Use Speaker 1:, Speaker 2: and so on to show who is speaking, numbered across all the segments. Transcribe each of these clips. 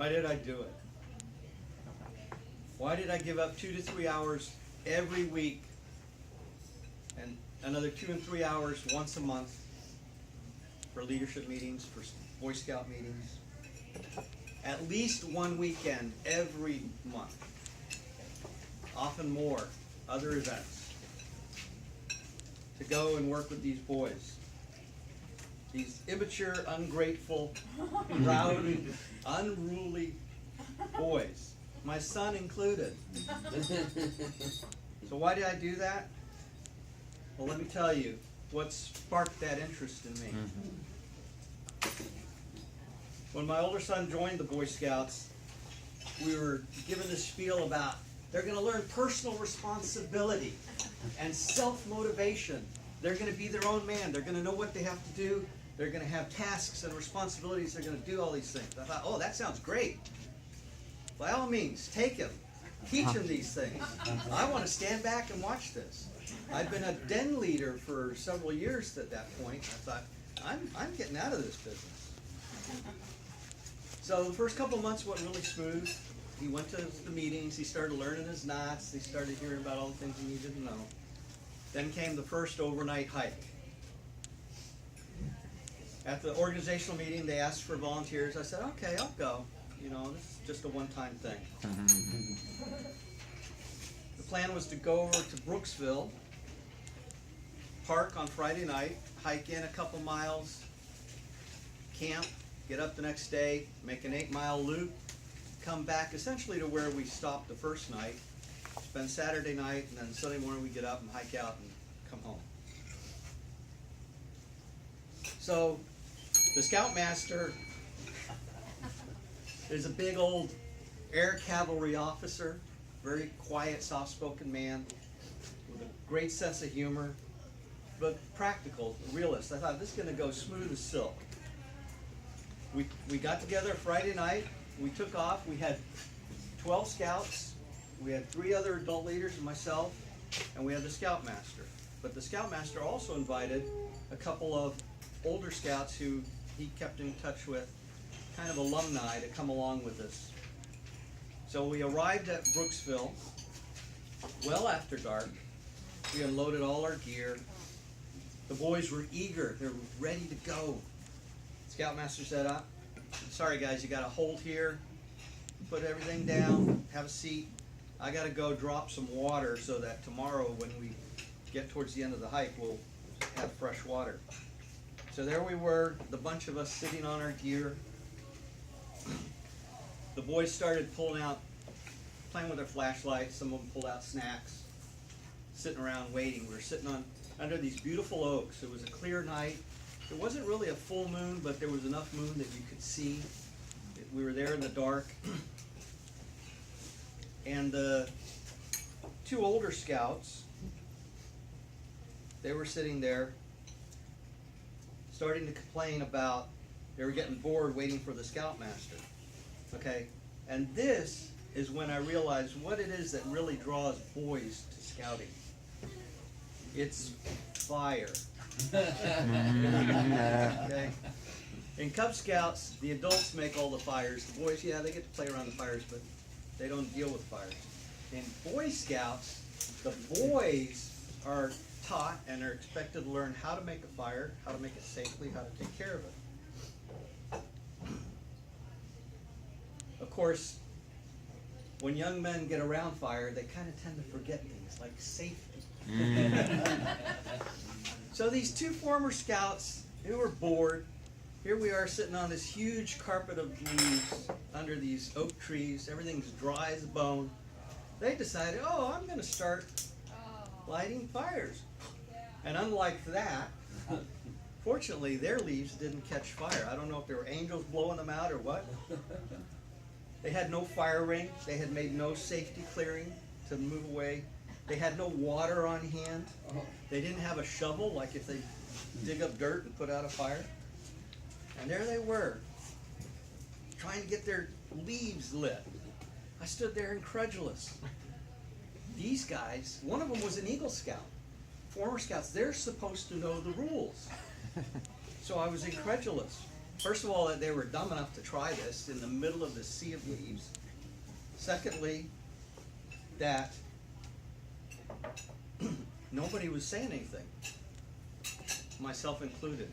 Speaker 1: Why did I do it? Why did I give up 2 to 3 hours every week and another 2 and 3 hours once a month for leadership meetings, for Boy Scout meetings? At least one weekend every month. Often more, other events. To go and work with these boys. These immature, ungrateful, rowdy, unruly boys. My son included. So why did I do that? Well, let me tell you what sparked that interest in me. When my older son joined the Boy Scouts, we were given this spiel about they're going to learn personal responsibility and self-motivation. They're going to be their own man. They're going to know what they have to do. They're going to have tasks and responsibilities. They're going to do all these things. I thought, oh, that sounds great. By all means, take him. Teach him these things. I want to stand back and watch this. I'd been a den leader for several years at that point. I thought, I'm getting out of this business. So the first couple of months went really smooth. He went to the meetings. He started learning his knots. He started hearing about all the things he needed to know. Then came the first overnight hike. At the organizational meeting, they asked for volunteers. I said, okay, I'll go. You know, this is just a one-time thing. The plan was to go over to Brooksville, park on Friday night, hike in a couple miles, camp, get up the next day, make an 8-mile loop, come back essentially to where we stopped the first night, spend Saturday night, and then Sunday morning we get up and hike out and come home. So the Scoutmaster is a big old air cavalry officer, very quiet, soft-spoken man with a great sense of humor, but practical, realist. I thought this is going to go smooth as silk. We got together Friday night. We took off. We had 12 scouts. We had 3 other adult leaders and myself, and we had the Scoutmaster. But the Scoutmaster also invited a couple of older scouts who he kept in touch with, kind of alumni, to come along with us. So we arrived at Brooksville well after dark. We unloaded all our gear. The boys were eager. They were ready to go. Scoutmaster said, sorry guys, you got to hold here, put everything down, have a seat. I got to go drop some water so that tomorrow when we get towards the end of the hike, we'll have fresh water. So there we were, the bunch of us sitting on our gear. The boys started pulling out, playing with their flashlights. Some of them pulled out snacks, sitting around waiting. We were sitting under these beautiful oaks. It was a clear night. It wasn't really a full moon, but there was enough moon that you could see. We were there in the dark. And the 2 older scouts, they were sitting there starting to complain about they were getting bored waiting for the Scoutmaster. Okay, and this is when I realized what it is that really draws boys to scouting. It's fire. Okay. In Cub Scouts, the adults make all the fires. The boys, yeah, they get to play around the fires, but they don't deal with fires. In Boy Scouts, the boys are taught and are expected to learn how to make a fire, how to make it safely, how to take care of it. Of course, when young men get around fire, they kind of tend to forget things like safety. So these 2 former scouts who were bored, here we are sitting on this huge carpet of leaves under these oak trees. Everything's dry as a bone. They decided, oh, I'm going to start lighting fires. And unlike that, fortunately, their leaves didn't catch fire. I don't know if there were angels blowing them out or what. They had no fire ring. They had made no safety clearing to move away. They had no water on hand. They didn't have a shovel, like if they dig up dirt and put out a fire. And there they were, trying to get their leaves lit. I stood there incredulous. These guys, one of them was an Eagle Scout. Former Scouts, they're supposed to know the rules. So I was incredulous. First of all, that they were dumb enough to try this in the middle of the sea of leaves. Secondly, that nobody was saying anything, myself included.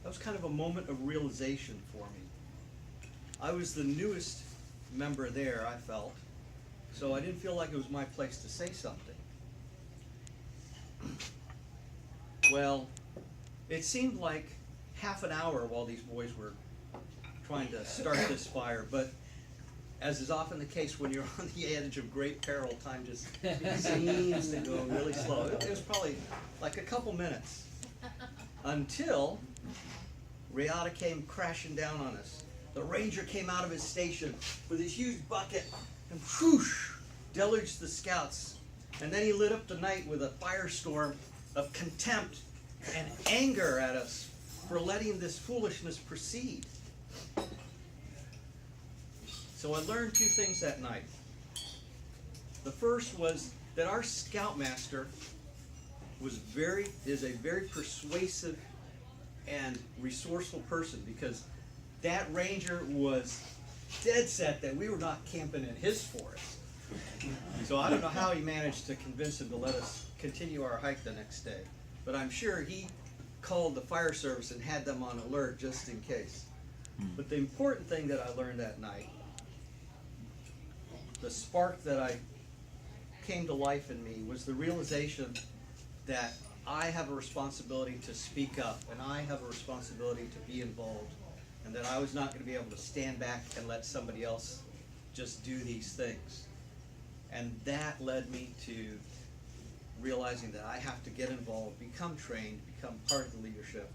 Speaker 1: That was kind of a moment of realization for me. I was the newest member there, I felt, so I didn't feel like it was my place to say something. Well, it seemed like half an hour while these boys were trying to start this fire, but as is often the case when you're on the edge of great peril, time just seems to go really slow. It was probably like a couple minutes until Riata came crashing down on us. The ranger came out of his station with his huge bucket and whoosh, deluged the scouts. And then he lit up the night with a firestorm of contempt and anger at us for letting this foolishness proceed. So I learned two things that night. The first was that our scoutmaster is a very persuasive and resourceful person, because that ranger was dead set that we were not camping in his forest. So I don't know how he managed to convince him to let us continue our hike the next day, but I'm sure he called the fire service and had them on alert just in case. But the important thing that I learned that night, the spark that I came to life in me, was the realization that I have a responsibility to speak up, and I have a responsibility to be involved, and that I was not going to be able to stand back and let somebody else just do these things. And that led me to realizing that I have to get involved, become trained, become part of the leadership,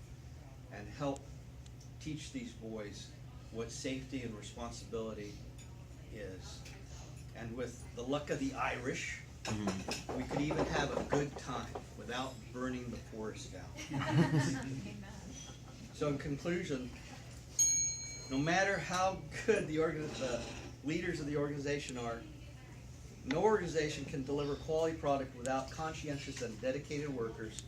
Speaker 1: and help teach these boys what safety and responsibility is. And with the luck of the Irish, we could even have a good time without burning the forest down. So in conclusion, no matter how good the leaders of the organization are, no organization can deliver quality product without conscientious and dedicated workers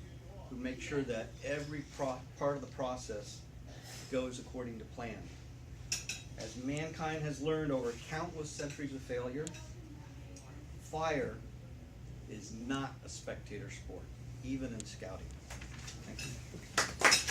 Speaker 1: who make sure that every part of the process goes according to plan. As mankind has learned over countless centuries of failure, fire is not a spectator sport, even in scouting. Thank you.